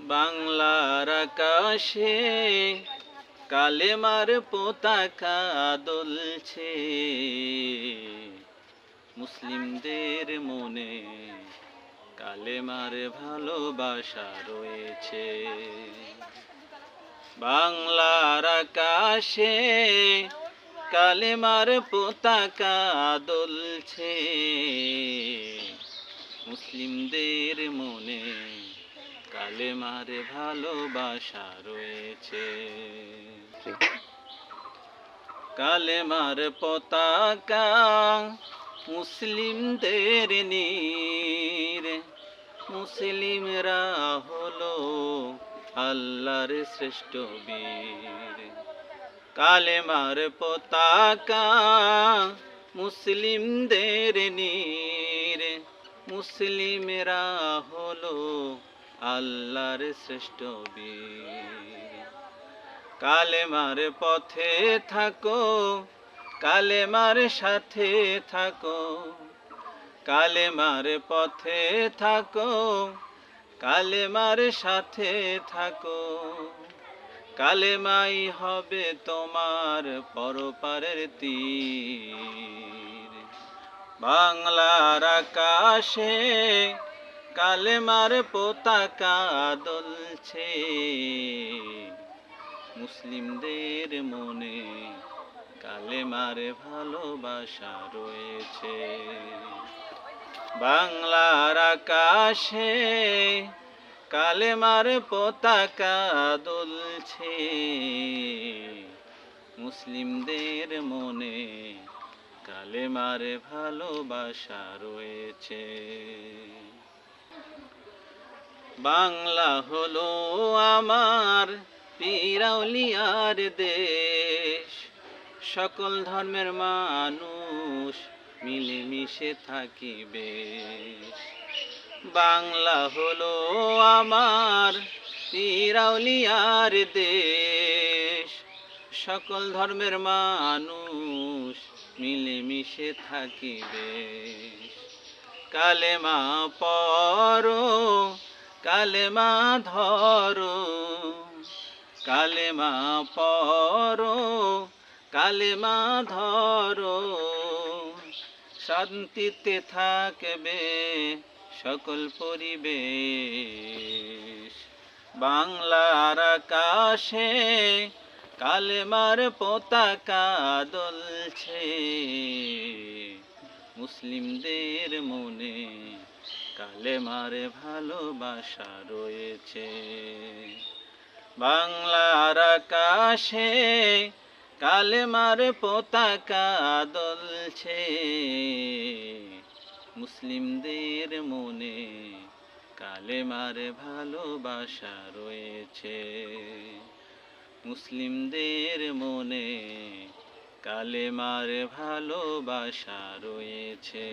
বাংলার আকাশে কালেমার পতাকা দুলছে, মুসলিমদের মনে কালেমার ভালোবাসা রয়েছে। বাংলার আকাশে কালেমার পতাকা দুলছে, মুসলিমদের মনে কালেমার ভালোবাসা রয়েছে। কালেমার পতাকা মুসলিমদের নীর, মুসলিমরা হলো আল্লাহর শ্রেষ্ঠ বীর। কালেমার পতাকা মুসলিমদের নীর, মুসলিমরা হলো আল্লাহর শ্রেষ্ঠ বীর। কালেমার পথে থাকো, কালেমার সাথে থাকো, কালেমার পথে থাকো, কালেমার সাথে থাকো। কালেমাই হবে তোমার পরপারের তীর। বাংলার আকাশে কালেমার পতাকা দুলছে, মুসলিমদের মনে কালেমার ভালোবাসা রয়েছে। বাংলার আকাশে কালেমার পতাকা দুলছে, মুসলিমদের মনে কালেমার ভালোবাসা রয়েছে। বাংলা হলো আমার পীর আউলিয়ার দেশ, সকল ধর্মের মানুষ মিলেমিশে থাকি বেশ। বাংলা হলো আমার পীর আউলিয়ার দেশ, সকল ধর্মের মানুষ মিলেমিশে থাকি বেশ। কালেমা পড়ো, কালেমা ধরো, কালেমা পড়ো, কালেমা ধরো, শান্তিতে থাকবে সকল পরিবেশ। বাংলার আকাশে কালেমার পতাকা দুলছে, মুসলিমদের মনে কালেমার ভালোবাসা রয়েছে। বাংলার আকাশে কালেমার পতাকা দুলছে, মুসলিমদের মনে কালেমার ভালোবাসা রয়েছে। মুসলিমদের মনে কালেমার ভালোবাসা রয়েছে।